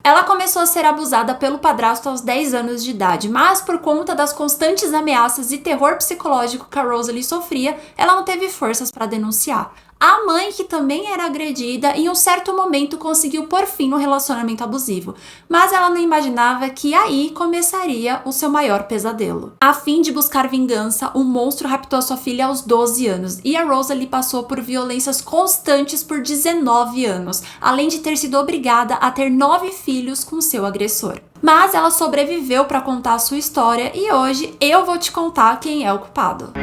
Ela começou a ser abusada pelo padrasto aos 10 anos de idade, mas por conta das constantes ameaças e terror psicológico que a Rosalie sofria, ela não teve forças para denunciar. A mãe, que também era agredida, em um certo momento conseguiu pôr fim no relacionamento abusivo, mas ela não imaginava que aí começaria o seu maior pesadelo. A fim de buscar vingança, o monstro raptou a sua filha aos 12 anos e a Rosalie passou por violências constantes por 19 anos, além de ter sido obrigada a ter 9 filhos com seu agressor. Mas ela sobreviveu para contar a sua história e hoje eu vou te contar quem é o culpado.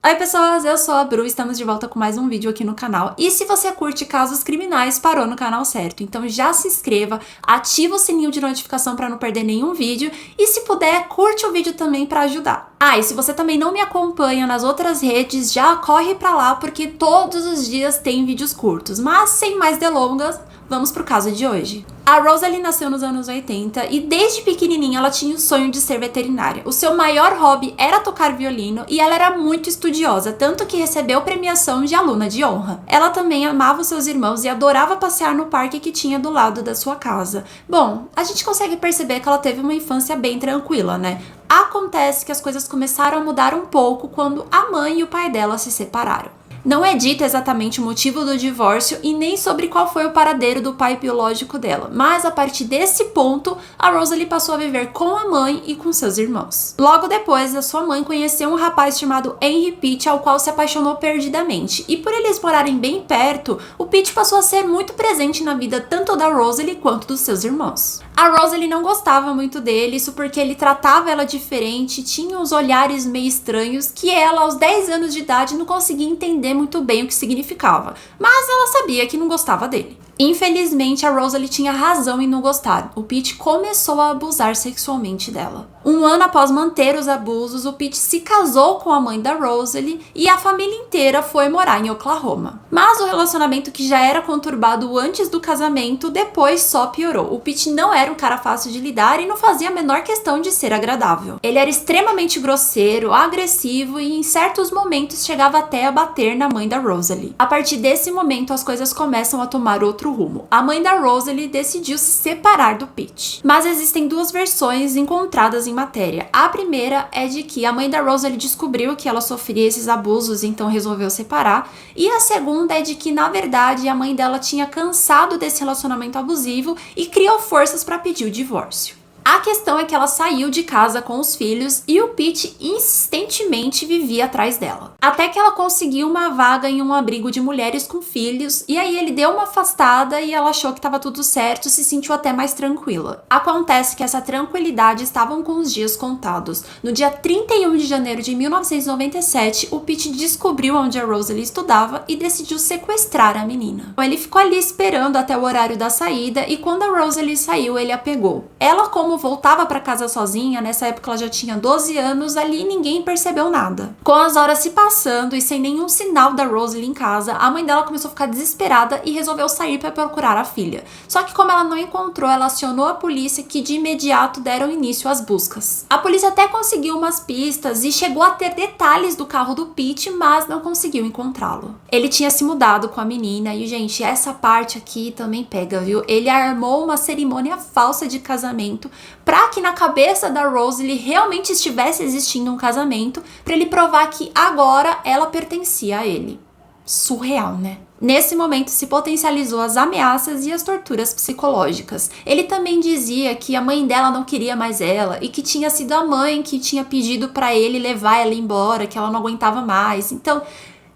Oi pessoas, eu sou a Bru, estamos de volta com mais um vídeo aqui no canal. E se você curte casos criminais, parou no canal certo. Então já se inscreva, ativa o sininho de notificação para não perder nenhum vídeo e se puder, curte o vídeo também para ajudar. Ah, e se você também não me acompanha nas outras redes, já corre pra lá porque todos os dias tem vídeos curtos. Mas sem mais delongas, vamos pro caso de hoje. A Rosalie nasceu nos anos 80 e desde pequenininha ela tinha o sonho de ser veterinária. O seu maior hobby era tocar violino e ela era muito estudiosa, tanto que recebeu premiação de aluna de honra. Ela também amava os seus irmãos e adorava passear no parque que tinha do lado da sua casa. Bom, a gente consegue perceber que ela teve uma infância bem tranquila, né? Acontece que as coisas começaram a mudar um pouco quando a mãe e o pai dela se separaram. Não é dito exatamente o motivo do divórcio e nem sobre qual foi o paradeiro do pai biológico dela, mas a partir desse ponto, a Rosalie passou a viver com a mãe e com seus irmãos. Logo depois, a sua mãe conheceu um rapaz chamado Henry Pitt, ao qual se apaixonou perdidamente, e por eles morarem bem perto, o Pitt passou a ser muito presente na vida tanto da Rosalie quanto dos seus irmãos. A Rosalie não gostava muito dele, isso porque ele tratava ela diferente, tinha uns olhares meio estranhos que ela, aos 10 anos de idade, não conseguia entender muito bem o que significava, mas ela sabia que não gostava dele. Infelizmente, a Rosalie tinha razão em não gostar. O Pitt começou a abusar sexualmente dela. Um ano após manter os abusos, o Pitt se casou com a mãe da Rosalie e a família inteira foi morar em Oklahoma. Mas o relacionamento, que já era conturbado antes do casamento, depois só piorou. O Pitt não era um cara fácil de lidar e não fazia a menor questão de ser agradável. Ele era extremamente grosseiro, agressivo e em certos momentos chegava até a bater na mãe da Rosalie. A partir desse momento, as coisas começam a tomar outro rumo. A mãe da Rosalie decidiu se separar do Pitt. Mas existem duas versões encontradas em matéria. A primeira é de que a mãe da Rosalie descobriu que ela sofria esses abusos, então resolveu separar. E a segunda é de que, na verdade, a mãe dela tinha cansado desse relacionamento abusivo e criou forças para pedir o divórcio. A questão é que ela saiu de casa com os filhos e o Pitt insistentemente vivia atrás dela. Até que ela conseguiu uma vaga em um abrigo de mulheres com filhos e aí ele deu uma afastada e ela achou que estava tudo certo, se sentiu até mais tranquila. Acontece que essa tranquilidade estavam com os dias contados. No dia 31 de janeiro de 1997, o Pitt descobriu onde a Rosalie estudava e decidiu sequestrar a menina. Ele ficou ali esperando até o horário da saída e quando a Rosalie saiu, ele a pegou. Ela, como voltava para casa sozinha, nessa época ela já tinha 12 anos, ali ninguém percebeu nada. Com as horas se passando e sem nenhum sinal da Rosalie em casa, a mãe dela começou a ficar desesperada e resolveu sair para procurar a filha. Só que como ela não encontrou, ela acionou a polícia, que de imediato deram início às buscas. A polícia até conseguiu umas pistas e chegou a ter detalhes do carro do Pitt, mas não conseguiu encontrá-lo. Ele tinha se mudado com a menina e, gente, essa parte aqui também pega, viu? Ele armou uma cerimônia falsa de casamento para que na cabeça da Rosalie realmente estivesse existindo um casamento, para ele provar que agora ela pertencia a ele. Surreal, né? Nesse momento se potencializou as ameaças e as torturas psicológicas. Ele também dizia que a mãe dela não queria mais ela e que tinha sido a mãe que tinha pedido para ele levar ela embora, que ela não aguentava mais. Então,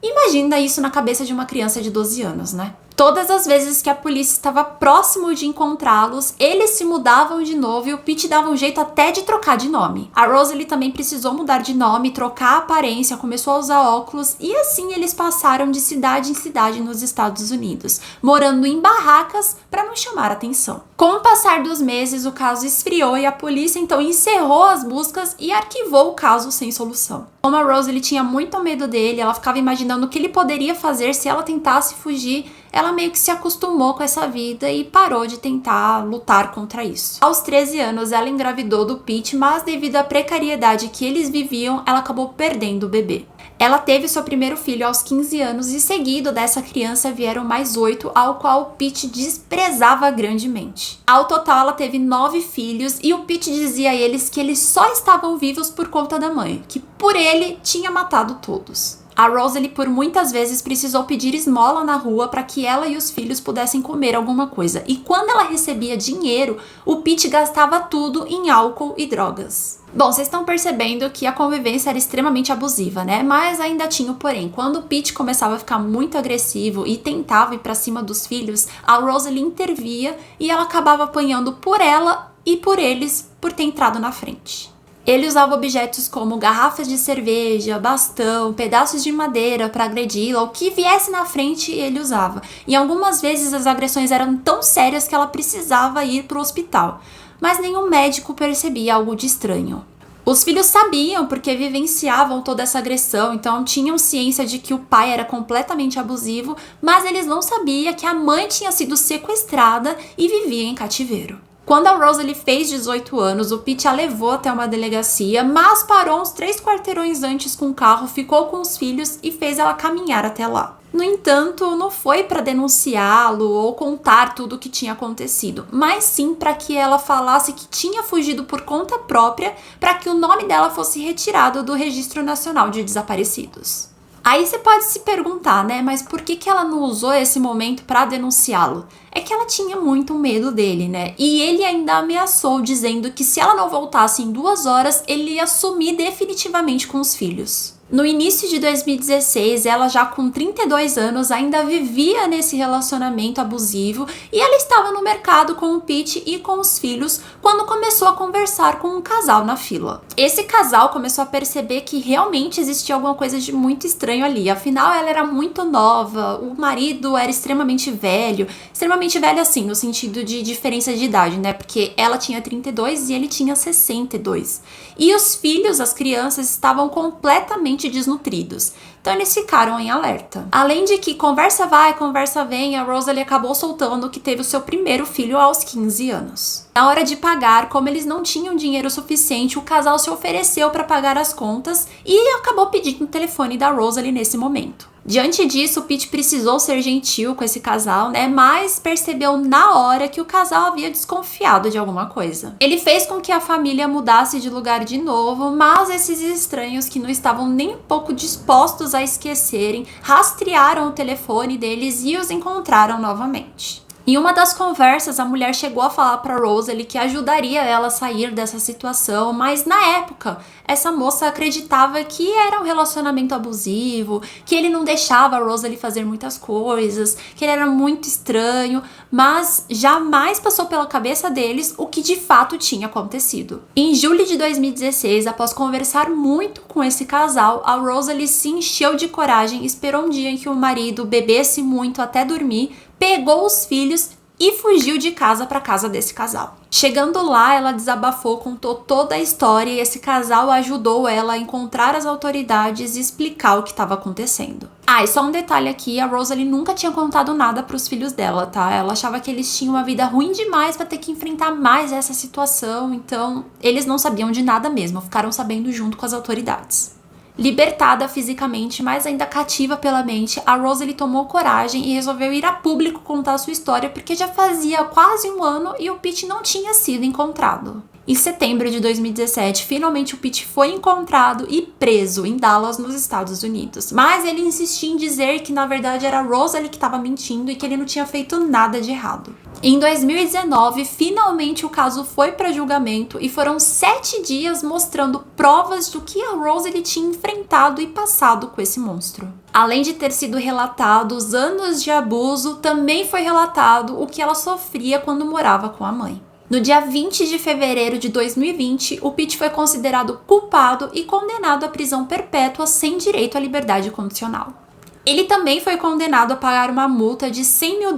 imagina isso na cabeça de uma criança de 12 anos, né? Todas as vezes que a polícia estava próximo de encontrá-los, eles se mudavam de novo e o Pitt dava um jeito até de trocar de nome. A Rosalie também precisou mudar de nome, trocar a aparência, começou a usar óculos e assim eles passaram de cidade em cidade nos Estados Unidos, morando em barracas para não chamar atenção. Com o passar dos meses, o caso esfriou e a polícia então encerrou as buscas e arquivou o caso sem solução. Como a Rosalie tinha muito medo dele, ela ficava imaginando o que ele poderia fazer se ela tentasse fugir. ela meio que se acostumou com essa vida e parou de tentar lutar contra isso. Aos 13 anos, ela engravidou do Pete, mas devido à precariedade que eles viviam, ela acabou perdendo o bebê. Ela teve seu primeiro filho aos 15 anos e seguido dessa criança vieram mais 8, ao qual o Pete desprezava grandemente. Ao total, ela teve 9 filhos e o Pete dizia a eles que eles só estavam vivos por conta da mãe, que por ele tinha matado todos. A Rosalie por muitas vezes precisou pedir esmola na rua para que ela e os filhos pudessem comer alguma coisa. E quando ela recebia dinheiro, o Pete gastava tudo em álcool e drogas. Bom, vocês estão percebendo que a convivência era extremamente abusiva, né? Mas ainda tinha o porém. Quando o Pete começava a ficar muito agressivo e tentava ir pra cima dos filhos, a Rosalie intervia e ela acabava apanhando por ela e por eles por ter entrado na frente. Ele usava objetos como garrafas de cerveja, bastão, pedaços de madeira para agredi-la, o que viesse na frente ele usava. E algumas vezes as agressões eram tão sérias que ela precisava ir para o hospital. Mas nenhum médico percebia algo de estranho. Os filhos sabiam porque vivenciavam toda essa agressão, então tinham ciência de que o pai era completamente abusivo, mas eles não sabiam que a mãe tinha sido sequestrada e vivia em cativeiro. Quando a Rosalie fez 18 anos, o Pete a levou até uma delegacia, mas parou uns 3 quarteirões antes com o carro, ficou com os filhos e fez ela caminhar até lá. No entanto, não foi para denunciá-lo ou contar tudo o que tinha acontecido, mas sim para que ela falasse que tinha fugido por conta própria para que o nome dela fosse retirado do Registro Nacional de Desaparecidos. Aí você pode se perguntar, né, mas por que ela não usou esse momento para denunciá-lo? É que ela tinha muito medo dele, né? E ele ainda ameaçou, dizendo que se ela não voltasse em 2 horas, ele ia sumir definitivamente com os filhos. No início de 2016, ela já com 32 anos ainda vivia nesse relacionamento abusivo e ela estava no mercado com o Pete e com os filhos quando começou a conversar com um casal na fila. Esse casal começou a perceber que realmente existia alguma coisa de muito estranho ali, afinal ela era muito nova, o marido era extremamente velho assim, no sentido de diferença de idade, né, porque ela tinha 32 e ele tinha 62. E os filhos, as crianças, estavam completamente desnutridos. Então eles ficaram em alerta. Além de que conversa vai, conversa vem, a Rosalie acabou soltando que teve o seu primeiro filho aos 15 anos. Na hora de pagar, como eles não tinham dinheiro suficiente, o casal se ofereceu para pagar as contas e acabou pedindo o telefone da Rosalie nesse momento. Diante disso, o Pete precisou ser gentil com esse casal, né? Mas percebeu na hora que o casal havia desconfiado de alguma coisa. Ele fez com que a família mudasse de lugar de novo, mas esses estranhos que não estavam nem um pouco dispostos a esquecerem, rastrearam o telefone deles e os encontraram novamente. Em uma das conversas, a mulher chegou a falar para Rosalie que ajudaria ela a sair dessa situação, mas na época, essa moça acreditava que era um relacionamento abusivo, que ele não deixava a Rosalie fazer muitas coisas, que ele era muito estranho, mas jamais passou pela cabeça deles o que de fato tinha acontecido. Em julho de 2016, após conversar muito com esse casal, a Rosalie se encheu de coragem e esperou um dia em que o marido bebesse muito até dormir, pegou os filhos e fugiu de casa para casa desse casal. Chegando lá, ela desabafou, contou toda a história e esse casal ajudou ela a encontrar as autoridades e explicar o que estava acontecendo. E só um detalhe aqui, a Rosalie nunca tinha contado nada para os filhos dela, tá? Ela achava que eles tinham uma vida ruim demais para ter que enfrentar mais essa situação, então eles não sabiam de nada mesmo, ficaram sabendo junto com as autoridades. Libertada fisicamente, mas ainda cativa pela mente, a Rosalie tomou coragem e resolveu ir a público contar sua história porque já fazia quase 1 ano e o Pete não tinha sido encontrado. Em setembro de 2017, finalmente o Pete foi encontrado e preso em Dallas, nos Estados Unidos. Mas ele insistia em dizer que na verdade era a Rosalie que estava mentindo e que ele não tinha feito nada de errado. Em 2019, finalmente o caso foi para julgamento e foram 7 dias mostrando provas do que a Rosalie tinha enfrentado e passado com esse monstro. Além de ter sido relatado os anos de abuso, também foi relatado o que ela sofria quando morava com a mãe. No dia 20 de fevereiro de 2020, o Pete foi considerado culpado e condenado à prisão perpétua sem direito à liberdade condicional. Ele também foi condenado a pagar uma multa de $100 mil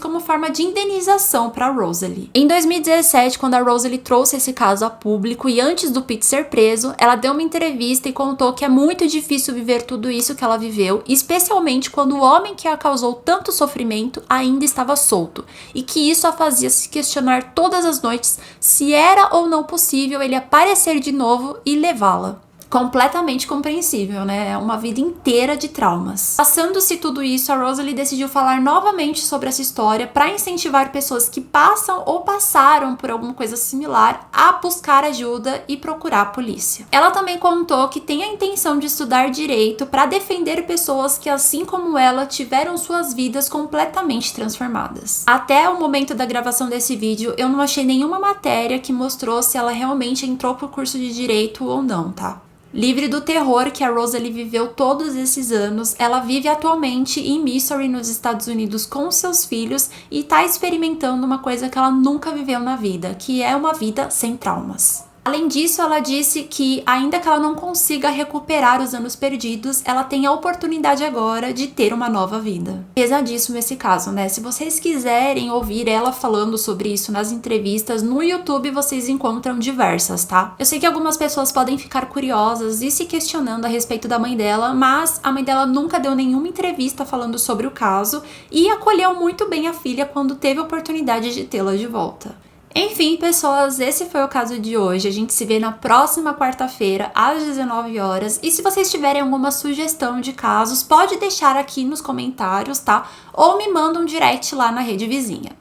como forma de indenização para Rosalie. Em 2017, quando a Rosalie trouxe esse caso a público e antes do Pete ser preso, ela deu uma entrevista e contou que é muito difícil viver tudo isso que ela viveu, especialmente quando o homem que a causou tanto sofrimento ainda estava solto, e que isso a fazia se questionar todas as noites se era ou não possível ele aparecer de novo e levá-la. Completamente compreensível, né? É uma vida inteira de traumas. Passando-se tudo isso, a Rosalie decidiu falar novamente sobre essa história para incentivar pessoas que passam ou passaram por alguma coisa similar a buscar ajuda e procurar a polícia. Ela também contou que tem a intenção de estudar direito para defender pessoas que, assim como ela, tiveram suas vidas completamente transformadas. Até o momento da gravação desse vídeo, eu não achei nenhuma matéria que mostrou se ela realmente entrou pro curso de direito ou não, tá? Livre do terror que a Rosalie viveu todos esses anos, ela vive atualmente em Missouri, nos Estados Unidos, com seus filhos e tá experimentando uma coisa que ela nunca viveu na vida, que é uma vida sem traumas. Além disso, ela disse que, ainda que ela não consiga recuperar os anos perdidos, ela tem a oportunidade agora de ter uma nova vida. Pesadíssimo esse caso, né? Se vocês quiserem ouvir ela falando sobre isso nas entrevistas, no YouTube vocês encontram diversas, tá? Eu sei que algumas pessoas podem ficar curiosas e se questionando a respeito da mãe dela, mas a mãe dela nunca deu nenhuma entrevista falando sobre o caso e acolheu muito bem a filha quando teve a oportunidade de tê-la de volta. Enfim, pessoas, esse foi o caso de hoje. A gente se vê na próxima quarta-feira, às 19 horas. E se vocês tiverem alguma sugestão de casos, pode deixar aqui nos comentários, tá? Ou me manda um direct lá na rede vizinha.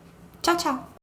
Tchau, tchau!